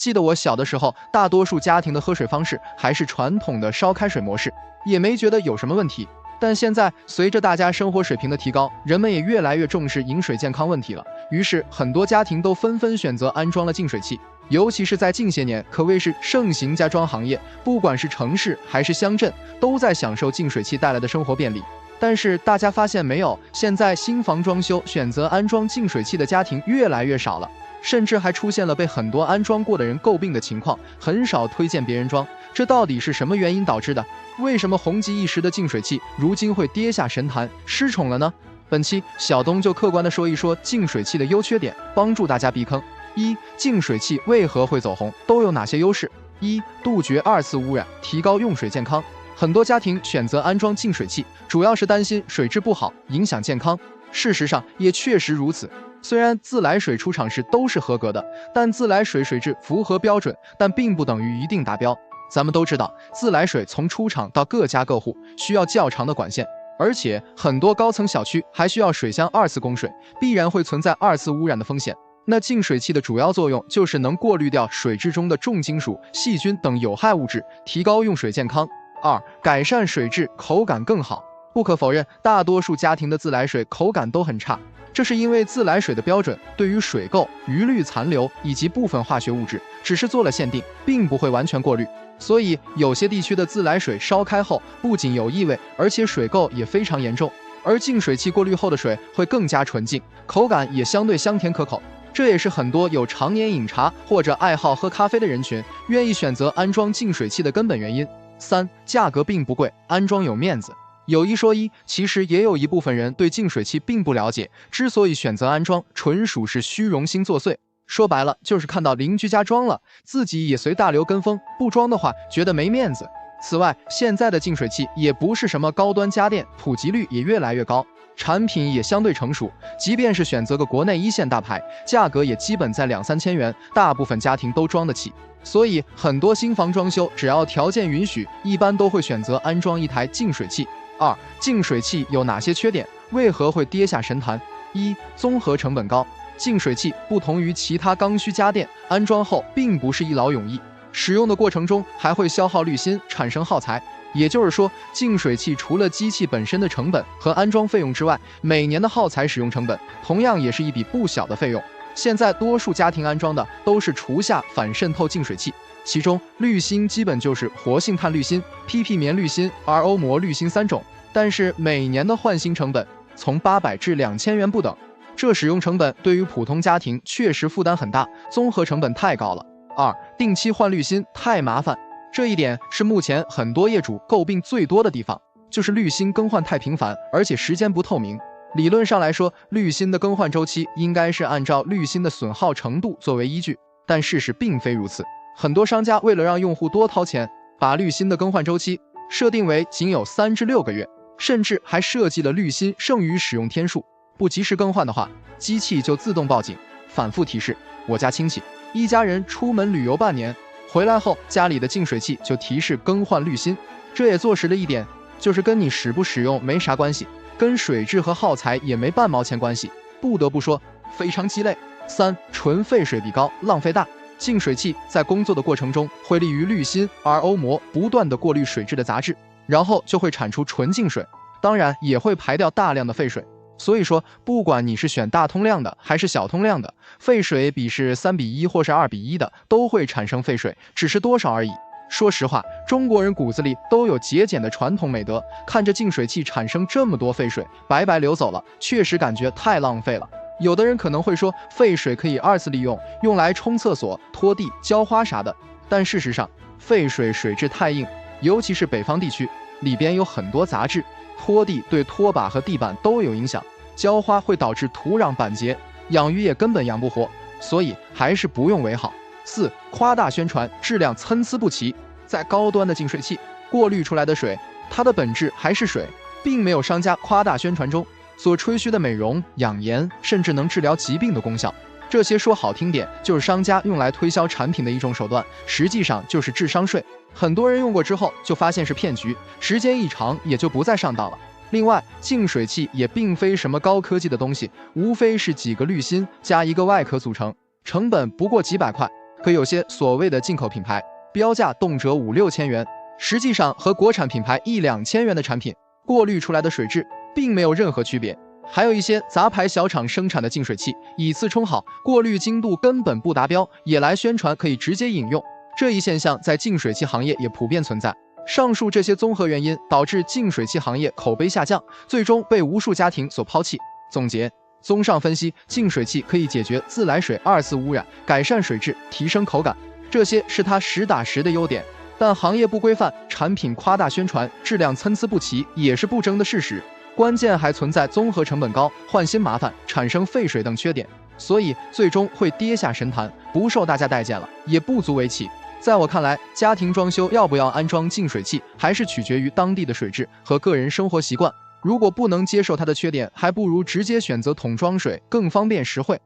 记得我小的时候，大多数家庭的喝水方式还是传统的烧开水模式，也没觉得有什么问题。但现在随着大家生活水平的提高，人们也越来越重视饮水健康问题了。于是很多家庭都纷纷选择安装了净水器，尤其是在近些年，可谓是盛行家装行业，不管是城市还是乡镇，都在享受净水器带来的生活便利。但是大家发现没有，现在新房装修选择安装净水器的家庭越来越少了，甚至还出现了被很多安装过的人诟病的情况，很少推荐别人装。这到底是什么原因导致的？为什么红极一时的净水器如今会跌下神坛，失宠了呢？本期小东就客观地说一说净水器的优缺点，帮助大家避坑。一、净水器为何会走红，都有哪些优势？一、杜绝二次污染，提高用水健康。很多家庭选择安装净水器，主要是担心水质不好，影响健康。事实上也确实如此。虽然自来水出厂时都是合格的，但自来水水质符合标准，但并不等于一定达标。咱们都知道，自来水从出厂到各家各户需要较长的管线，而且很多高层小区还需要水箱二次供水，必然会存在二次污染的风险。那净水器的主要作用就是能过滤掉水质中的重金属、细菌等有害物质，提高用水健康。二、改善水质，口感更好。不可否认，大多数家庭的自来水口感都很差，这是因为自来水的标准对于水垢、余氯残留以及部分化学物质只是做了限定，并不会完全过滤。所以有些地区的自来水烧开后不仅有异味，而且水垢也非常严重。而净水器过滤后的水会更加纯净，口感也相对香甜可口。这也是很多有常年饮茶或者爱好喝咖啡的人群愿意选择安装净水器的根本原因。三、价格并不贵，安装有面子。有一说一，其实也有一部分人对净水器并不了解，之所以选择安装，纯属是虚荣心作祟。说白了，就是看到邻居家装了，自己也随大流跟风，不装的话觉得没面子。此外，现在的净水器也不是什么高端家电，普及率也越来越高，产品也相对成熟，即便是选择个国内一线大牌，价格也基本在2-3千元，大部分家庭都装得起。所以很多新房装修只要条件允许，一般都会选择安装一台净水器。二、净水器有哪些缺点？为何会跌下神坛？一、综合成本高。净水器不同于其他刚需家电，安装后并不是一劳永逸，使用的过程中还会消耗滤芯，产生耗材。也就是说，净水器除了机器本身的成本和安装费用之外，每年的耗材使用成本同样也是一笔不小的费用。现在多数家庭安装的都是厨下反渗透净水器，其中滤芯基本就是活性炭滤芯、PP 棉滤芯、RO 膜滤芯3种，但是每年的换新成本从800至2000元不等，这使用成本对于普通家庭确实负担很大，综合成本太高了。二、定期换滤芯太麻烦，这一点是目前很多业主诟病最多的地方，就是滤芯更换太频繁，而且时间不透明。理论上来说，滤芯的更换周期应该是按照滤芯的损耗程度作为依据，但事实并非如此。很多商家为了让用户多掏钱，把滤芯的更换周期设定为仅有3至6个月，甚至还设计了滤芯剩余使用天数，不及时更换的话，机器就自动报警，反复提示。我家亲戚一家人出门旅游半年，回来后家里的净水器就提示更换滤芯，这也坐实了一点，就是跟你使不使用没啥关系，跟水质和耗材也没半毛钱关系。不得不说，非常鸡肋。三、纯废水比高，浪费大。净水器在工作的过程中会利于滤芯、RO 膜不断的过滤水质的杂质，然后就会产出纯净水，当然也会排掉大量的废水。所以说，不管你是选大通量的还是小通量的，废水比是3:1或是2:1的，都会产生废水，只是多少而已。说实话，中国人骨子里都有节俭的传统美德，看着净水器产生这么多废水，白白流走了，确实感觉太浪费了。有的人可能会说，废水可以2次利用，用来冲厕所、拖地、浇花啥的。但事实上，废水水质太硬，尤其是北方地区，里边有很多杂质，拖地对拖把和地板都有影响，浇花会导致土壤板结，养鱼也根本养不活，所以还是不用为好。四、夸大宣传，质量参差不齐。在高端的净水器过滤出来的水，它的本质还是水，并没有商家夸大宣传中所吹嘘的美容、养颜，甚至能治疗疾病的功效。这些说好听点，就是商家用来推销产品的一种手段，实际上就是智商税。很多人用过之后就发现是骗局，时间一长也就不再上当了。另外，净水器也并非什么高科技的东西，无非是几个滤芯加一个外壳组成，成本不过几百块，可有些所谓的进口品牌，标价动辄5、6千元，实际上和国产品牌1、2千元的产品过滤出来的水质并没有任何区别。还有一些杂牌小厂生产的净水器，以次充好，过滤精度根本不达标，也来宣传可以直接饮用。这一现象在净水器行业也普遍存在。上述这些综合原因导致净水器行业口碑下降，最终被无数家庭所抛弃。总结：综上分析，净水器可以解决自来水2次污染，改善水质，提升口感，这些是它实打实的优点。但行业不规范，产品夸大宣传，质量参差不齐，也是不争的事实。关键还存在综合成本高、换新麻烦、产生废水等缺点，所以最终会跌下神坛，不受大家待见了，也不足为奇。在我看来，家庭装修要不要安装净水器，还是取决于当地的水质和个人生活习惯。如果不能接受它的缺点，还不如直接选择桶装水，更方便实惠。